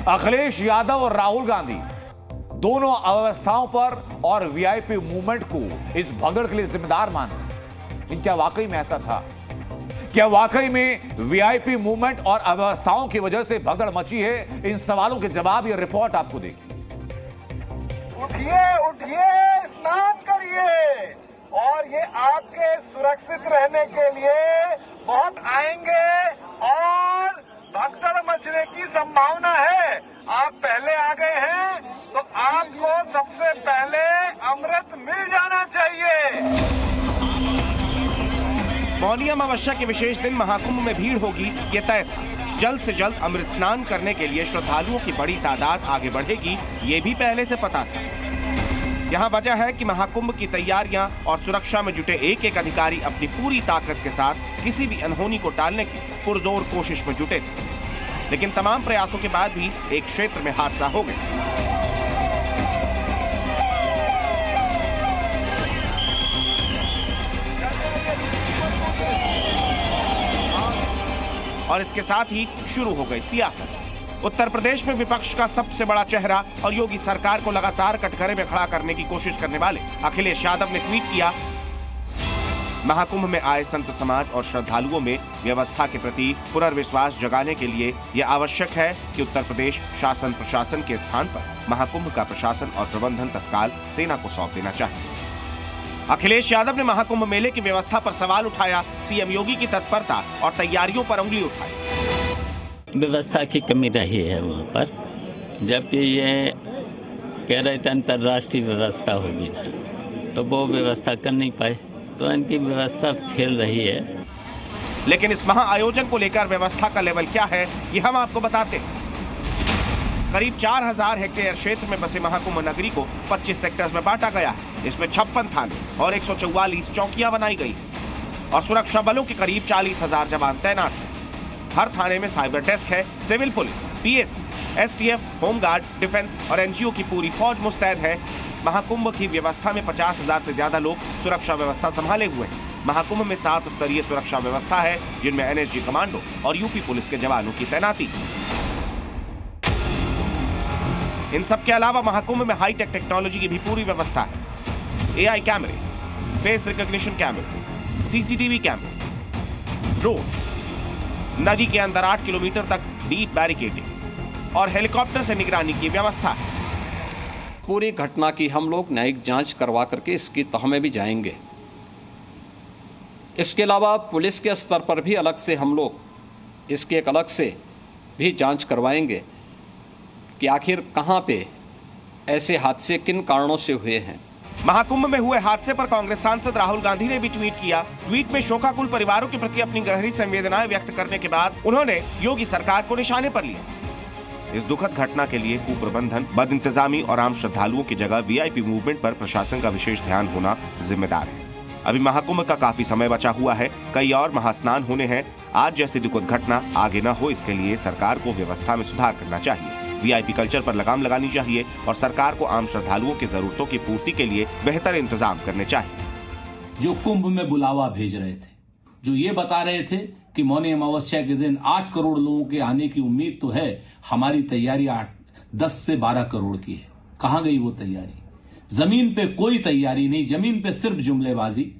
अखिलेश यादव और राहुल गांधी दोनों अव्यवस्थाओं पर और वीआईपी मूवमेंट को इस भगड़ के लिए जिम्मेदार मानते हैं। क्या वाकई में ऐसा था? क्या वाकई में वीआईपी मूवमेंट और अव्यवस्थाओं की वजह से भगड़ मची है? इन सवालों के जवाब ये रिपोर्ट आपको देगी। उठिए उठिए, स्नान करिए और ये आपके सुरक्षित रहने के लिए बहुत आएंगे और भगदड़ मचने की संभावना है। आप पहले आ गए हैं तो आपको सबसे पहले अमृत मिल जाना चाहिए। मौनी अमावस्या के विशेष दिन महाकुंभ में भीड़ होगी, ये तय था। जल्द से जल्द अमृत स्नान करने के लिए श्रद्धालुओं की बड़ी तादाद आगे बढ़ेगी, ये भी पहले से पता था। यहाँ वजह है कि महाकुंभ की तैयारियां और सुरक्षा में जुटे एक एक अधिकारी अपनी पूरी ताकत के साथ किसी भी अनहोनी को टालने की पुरजोर कोशिश में जुटे थे। लेकिन तमाम प्रयासों के बाद भी एक क्षेत्र में हादसा हो गया। और इसके साथ ही शुरू हो गई सियासत। उत्तर प्रदेश में विपक्ष का सबसे बड़ा चेहरा और योगी सरकार को लगातार कटघरे में खड़ा करने की कोशिश करने वाले अखिलेश यादव ने ट्वीट किया, महाकुंभ में आए संत समाज और श्रद्धालुओं में व्यवस्था के प्रति पुनर्विश्वास जगाने के लिए यह आवश्यक है कि उत्तर प्रदेश शासन प्रशासन के स्थान पर महाकुंभ का प्रशासन और प्रबंधन तत्काल सेना को सौंप देना चाहिए। अखिलेश यादव ने महाकुंभ मेले की व्यवस्था पर सवाल उठाया, सीएम योगी की तत्परता और तैयारियों पर उंगली उठाई। व्यवस्था की कमी रही है वहाँ पर, जबकि ये कह रहे थे अंतर्राष्ट्रीय व्यवस्था होगी, तो वो व्यवस्था कर नहीं पाए, तो इनकी व्यवस्था फेल रही है। लेकिन इस महाआयोजन को लेकर व्यवस्था का लेवल क्या है, ये हम आपको बताते हैं। करीब 4000 हेक्टेयर क्षेत्र में बसे महाकुंभ नगरी को 25 सेक्टर्स में बांटा गया है। इसमें 56 थाने और 144 चौकियां बनाई गई और सुरक्षा बलों के करीब 40,000 जवान तैनात हैं। हर थाने में साइबर डेस्क है, civil police, PAC, STF, home guard, defence और एनजीओ की पूरी फौज मुस्तैद है। महाकुंभ की व्यवस्था में 50,000 से ज्यादा लोग सुरक्षा व्यवस्था संभाले हुए हैं। महाकुंभ में 7 स्तरीय सुरक्षा व्यवस्था है, जिनमें एनएसजी कमांडो और यूपी पुलिस के जवानों की तैनाती। इन सब के अलावा महाकुंभ में हाईटेक टेक्नोलॉजी की भी पूरी व्यवस्था है। एआई कैमरे, फेस रिकॉग्निशन कैमरे, सीसीटीवी कैमरे, ड्रोन, नदी के अंदर 8 किलोमीटर तक डीप बैरिकेडिंग और हेलीकॉप्टर से निगरानी की व्यवस्था है। पूरी घटना की हम लोग न्यायिक जांच करवा करके इसकी तह में भी जाएंगे। इसके अलावा पुलिस के स्तर पर भी अलग से हम लोग इसकी एक अलग से भी जांच करवाएंगे कि आखिर कहां पे ऐसे हादसे किन कारणों से हुए हैं। महाकुंभ में हुए हादसे पर कांग्रेस सांसद राहुल गांधी ने भी ट्वीट किया। ट्वीट में शोकाकुल परिवारों के प्रति अपनी गहरी संवेदनाएं व्यक्त करने के बाद उन्होंने योगी सरकार को निशाने पर लिया। इस दुखद घटना के लिए कुप्रबंधन, बदइंतजामी और आम श्रद्धालुओं की जगह वीआईपी मूवमेंट पर प्रशासन का विशेष ध्यान होना जिम्मेदार है। अभी महाकुंभ का काफी समय बचा हुआ है, कई और महास्नान होने हैं। आज जैसी दुखद घटना आगे न हो, इसके लिए सरकार को व्यवस्था में सुधार करना चाहिए। वीआईपी कल्चर पर लगाम लगानी चाहिए और सरकार को आम श्रद्धालुओं की जरूरतों की पूर्ति के लिए बेहतर इंतजाम करने चाहिए। जो कुंभ में बुलावा भेज रहे थे, जो ये बता रहे थे कि मौनी अमावस्या के दिन 8 करोड़ लोगों के आने की उम्मीद तो है, हमारी तैयारी 10 से 12 करोड़ की है। कहां गई वो तैयारी? जमीन पे कोई तैयारी नहीं, जमीन पे सिर्फ जुमलेबाजी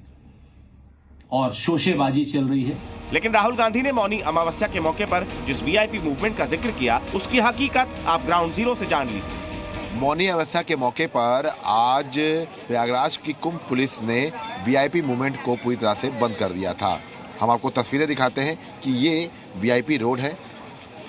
और शोशेबाजी चल रही है। लेकिन राहुल गांधी ने मौनी अमावस्या के मौके पर जिस वीआईपी मूवमेंट का जिक्र किया, उसकी हकीकत आप ग्राउंड जीरो से जान लीजिए। मौनी अमावस्या के मौके पर आज प्रयागराज की कुंभ पुलिस ने वीआईपी मूवमेंट को पूरी तरह से बंद कर दिया था। हम आपको तस्वीरें दिखाते हैं कि ये वीआईपी रोड है।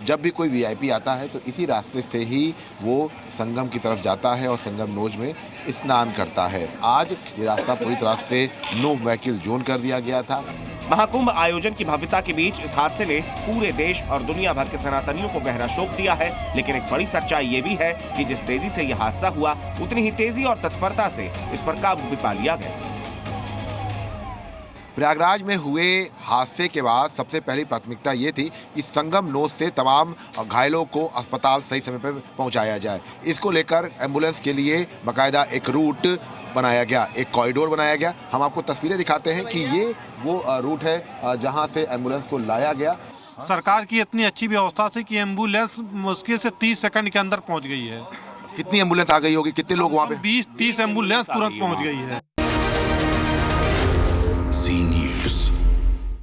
जब भी कोई वीआईपी आता है तो इसी रास्ते से ही वो संगम की तरफ जाता है और संगम नोज में स्नान करता है। आज ये रास्ता पूरी तरह से नो व्हीकल जोन कर दिया गया था। महाकुंभ आयोजन की भव्यता के बीच इस हादसे ने पूरे देश और दुनिया भर के सनातनियों को गहरा शोक दिया है। लेकिन एक बड़ी सच्चाई ये भी है कि जिस तेजी से यह हादसा हुआ, उतनी ही तेजी और तत्परता से इस पर काबू भी पा लिया गया। प्रयागराज में हुए हादसे के बाद सबसे पहली प्राथमिकता ये थी कि संगम नोज से तमाम घायलों को अस्पताल सही समय पर पहुंचाया जाए। इसको लेकर एम्बुलेंस के लिए बाकायदा एक रूट बनाया गया, एक कॉरिडोर बनाया गया। हम आपको तस्वीरें दिखाते हैं कि ये वो रूट है जहां से एम्बुलेंस को लाया गया। सरकार की इतनी अच्छी व्यवस्था से कि एम्बुलेंस मुश्किल से 30 सेकंड के अंदर पहुंच गई है। कितनी एम्बुलेंस आ गई होगी, कितने लोग वहाँ पे? 20-30 एम्बुलेंस तुरंत पहुंच गई है।